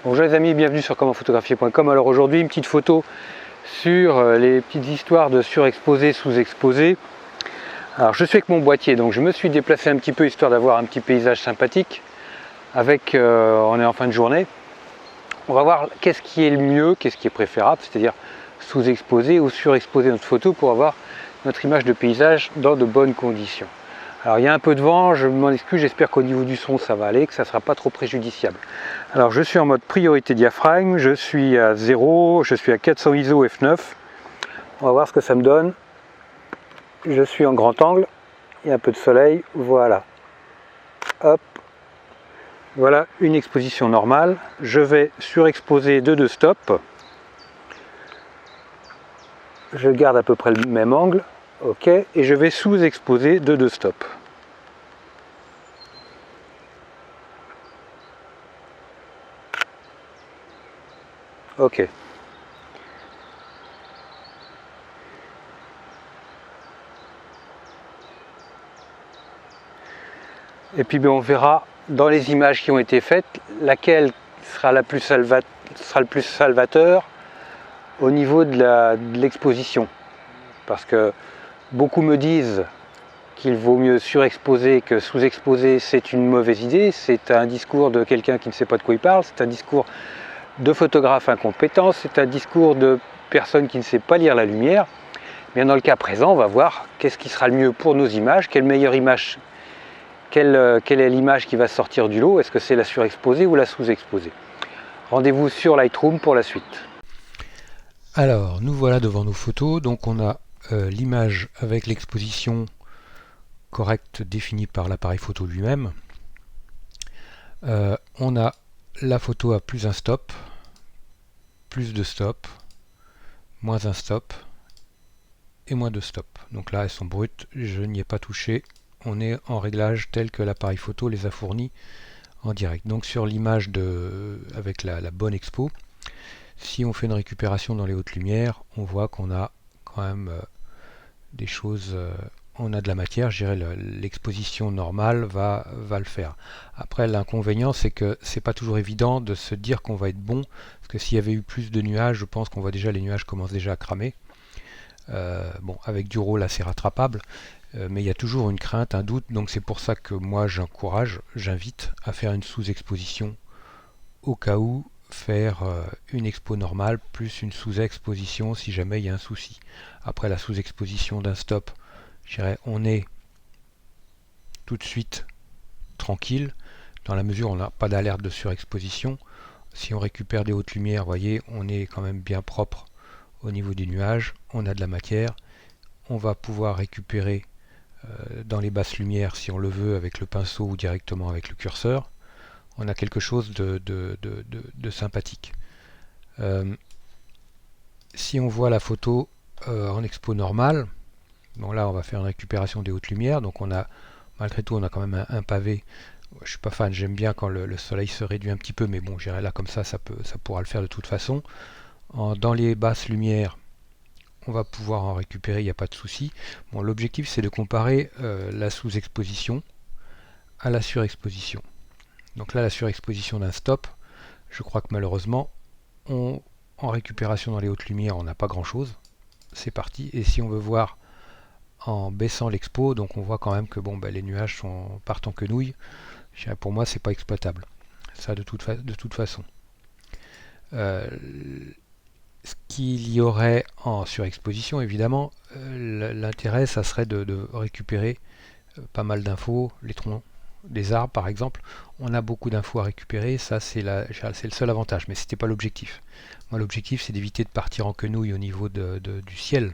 Bonjour les amis, bienvenue sur commentphotographier.com. Alors aujourd'hui une petite photo sur les petites histoires de surexposé, sous-exposé. Alors je suis avec mon boîtier, donc je me suis déplacé un petit peu histoire d'avoir un petit paysage sympathique. On est en fin de journée. On va voir qu'est-ce qui est le mieux, qu'est-ce qui est préférable, c'est-à-dire sous-exposer ou surexposer notre photo pour avoir notre image de paysage dans de bonnes conditions. Alors il y a un peu de vent, je m'en excuse, j'espère qu'au niveau du son ça va aller, que ça ne sera pas trop préjudiciable. Alors je suis en mode priorité diaphragme, je suis à 0, je suis à 400 ISO f9. On va voir ce que ça me donne. Je suis en grand angle, il y a un peu de soleil, voilà. Hop, voilà une exposition normale. Je vais surexposer de 2 stops. Je garde à peu près le même angle. Ok, et je vais sous-exposer de 2 stops. Ok. Et puis on verra dans les images qui ont été faites laquelle sera le plus salvateur au niveau de l'exposition. Parce que beaucoup me disent qu'il vaut mieux surexposer que sous-exposer, c'est une mauvaise idée, c'est un discours de quelqu'un qui ne sait pas de quoi il parle, c'est un discours de photographe incompétent, c'est un discours de personne qui ne sait pas lire la lumière. Mais dans le cas présent, on va voir qu'est-ce qui sera le mieux pour nos images, quelle meilleure image, quelle est l'image qui va sortir du lot, est-ce que c'est la surexposée ou la sous-exposée. Rendez-vous sur Lightroom pour la suite. Alors, nous voilà devant nos photos, donc on a l'image avec l'exposition correcte définie par l'appareil photo lui-même. On a la photo à plus un stop, plus de stop, moins un stop et moins de stop. Donc là elles sont brutes, je n'y ai pas touché, on est en réglage tel que l'appareil photo les a fournis en direct. Donc sur l'image avec la bonne expo, si on fait une récupération dans les hautes lumières, on voit qu'on a quand même des choses, on a de la matière, je dirais l'exposition normale va le faire. Après l'inconvénient c'est que c'est pas toujours évident de se dire qu'on va être bon, parce que s'il y avait eu plus de nuages, je pense qu'on voit déjà les nuages commencent déjà à cramer. Bon, avec du RAW là c'est rattrapable, mais il y a toujours une crainte, un doute, donc c'est pour ça que moi j'invite à faire une sous-exposition au cas où faire une expo normale plus une sous-exposition si jamais il y a un souci. Après la sous-exposition d'un stop, je dirais on est tout de suite tranquille dans la mesure où on n'a pas d'alerte de surexposition. Si on récupère des hautes lumières, vous voyez, on est quand même bien propre au niveau des nuages, on a de la matière, on va pouvoir récupérer dans les basses lumières si on le veut avec le pinceau ou directement avec le curseur. On a quelque chose de sympathique. Si on voit la photo en expo normale, bon là on va faire une récupération des hautes lumières, donc on a malgré tout on a quand même un pavé. Je suis pas fan, j'aime bien quand le soleil se réduit un petit peu, mais bon j'irai là comme ça pourra le faire de toute façon. Dans les basses lumières, on va pouvoir en récupérer, il n'y a pas de souci. Bon, l'objectif c'est de comparer la sous-exposition à la surexposition. Donc là la surexposition d'un stop, je crois que malheureusement en récupération dans les hautes lumières on n'a pas grand chose. C'est parti, et si on veut voir en baissant l'expo, donc on voit quand même que bon, les nuages partent en quenouille. Pour moi c'est pas exploitable, ça de toute façon. Ce qu'il y aurait en surexposition, évidemment, l'intérêt, ça serait de récupérer pas mal d'infos, les troncs des arbres par exemple. On a beaucoup d'infos à récupérer, ça c'est le seul avantage, mais c'était pas l'objectif. Moi l'objectif c'est d'éviter de partir en quenouille au niveau du ciel,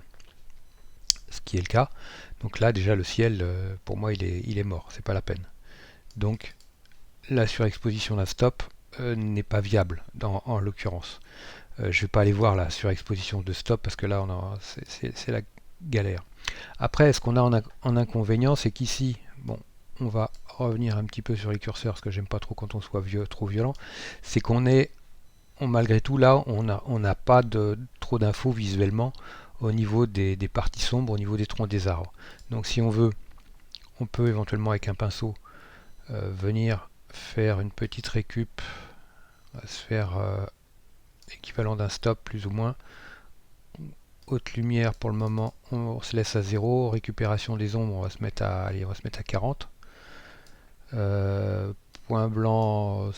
ce qui est le cas. Donc là déjà le ciel, pour moi il est mort, c'est pas la peine. Donc la surexposition d'un stop n'est pas viable en l'occurrence. Je ne vais pas aller voir la surexposition de stop parce que là c'est la galère. Après, ce qu'on a en inconvénient, c'est qu'ici, bon, on va revenir un petit peu sur les curseurs parce que j'aime pas trop quand on soit trop violent. C'est malgré tout là, on n'a pas trop d'infos visuellement au niveau des parties sombres, au niveau des troncs des arbres. Donc si on veut, on peut éventuellement avec un pinceau venir faire une petite récup. va se faire équivalent d'un stop plus ou moins. Haute lumière pour le moment, on se laisse à 0. Récupération des ombres, on va se mettre à 40. Point blanc,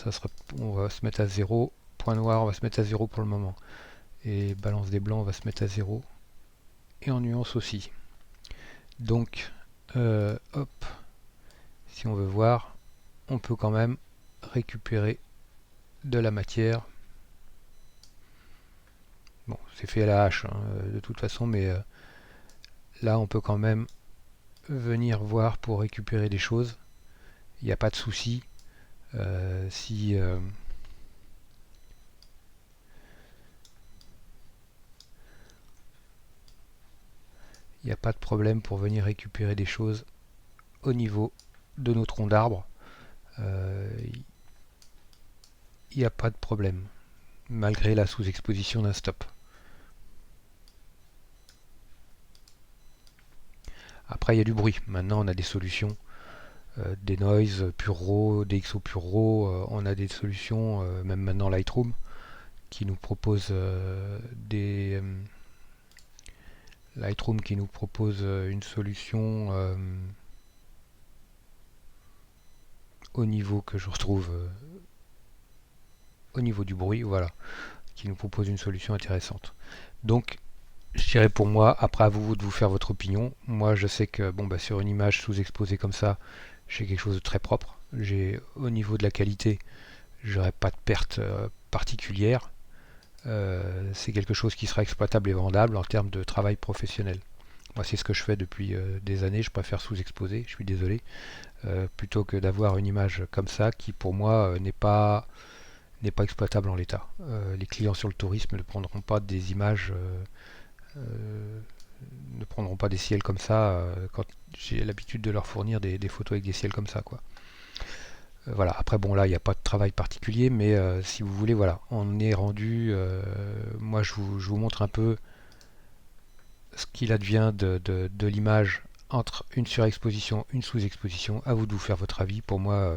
on va se mettre à 0. Point noir, on va se mettre à 0 pour le moment. Et balance des blancs, on va se mettre à 0. Et en nuance aussi. Donc, hop, si on veut voir, on peut quand même récupérer de la matière. Bon, c'est fait à la hache hein, de toute façon, mais là on peut quand même venir voir pour récupérer des choses. Il n'y a pas de souci. Si il n'y a pas de problème pour venir récupérer des choses au niveau de nos troncs d'arbres. Il n'y a pas de problème, malgré la sous-exposition d'un stop. Après, il y a du bruit. Maintenant, on a des solutions, des noise pure raw, des XO pure raw. On a des solutions, même maintenant Lightroom, qui nous propose Lightroom qui nous propose une solution au niveau que je retrouve au niveau du bruit, voilà, qui nous propose une solution intéressante. Donc, je dirais pour moi, après à vous de vous faire votre opinion. Moi, je sais que bon, bah, sur une image sous-exposée comme ça, j'ai quelque chose de très propre. Au niveau de la qualité, j'aurais pas de perte particulière. C'est quelque chose qui sera exploitable et vendable en termes de travail professionnel. Moi, c'est ce que je fais depuis des années. Je préfère sous-exposer, je suis désolé, plutôt que d'avoir une image comme ça qui, pour moi, n'est pas exploitable en l'état. Les clients sur le tourisme ne prendront pas des images, ne prendront pas des ciels comme ça quand j'ai l'habitude de leur fournir des photos avec des ciels comme ça, quoi. Voilà, après bon là il n'y a pas de travail particulier, mais si vous voulez, voilà, on est rendu, moi je vous montre un peu ce qu'il advient de l'image entre une surexposition, une sous-exposition. À vous de vous faire votre avis. Pour moi,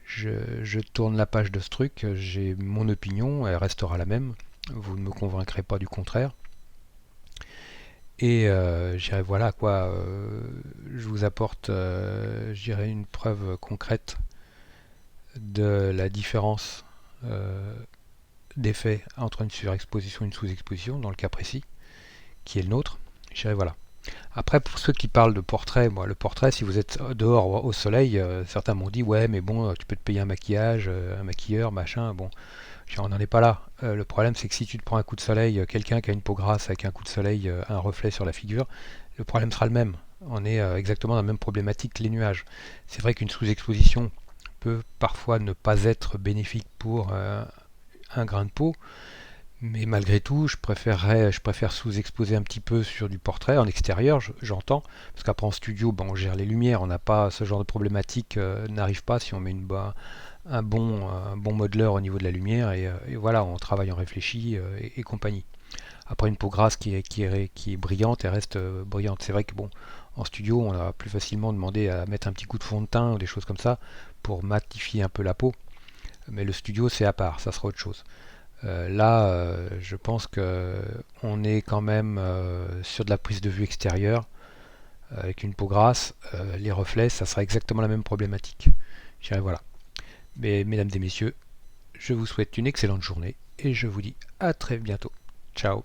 je tourne la page de ce truc, j'ai mon opinion, elle restera la même, vous ne me convaincrez pas du contraire. Et je dirais voilà quoi, je vous apporte je dirais une preuve concrète de la différence d'effet entre une surexposition et une sous-exposition dans le cas précis, qui est le nôtre. Je dirais voilà. Après, pour ceux qui parlent de portrait, moi, le portrait, si vous êtes dehors au soleil, certains m'ont dit ouais, mais bon, tu peux te payer un maquillage, un maquilleur, machin. Bon, on n'en est pas là. Le problème, c'est que si tu te prends un coup de soleil, quelqu'un qui a une peau grasse avec un coup de soleil, un reflet sur la figure, le problème sera le même. On est exactement dans la même problématique que les nuages. C'est vrai qu'une sous-exposition peut parfois ne pas être bénéfique pour un grain de peau. Mais malgré tout, je préfère sous-exposer un petit peu sur du portrait, en extérieur, j'entends. Parce qu'après en studio, on gère les lumières, on n'a pas ce genre de problématique, n'arrive pas si on met un bon modeleur au niveau de la lumière, et voilà, on travaille en réfléchi et compagnie. Après une peau grasse qui est brillante, elle reste brillante. C'est vrai que bon, en studio, on a plus facilement demandé à mettre un petit coup de fond de teint ou des choses comme ça pour matifier un peu la peau. Mais le studio, c'est à part, ça sera autre chose. Là, je pense que on est quand même sur de la prise de vue extérieure avec une peau grasse. Les reflets, ça sera exactement la même problématique. Je dirais voilà. Mais mesdames et messieurs, je vous souhaite une excellente journée et je vous dis à très bientôt. Ciao.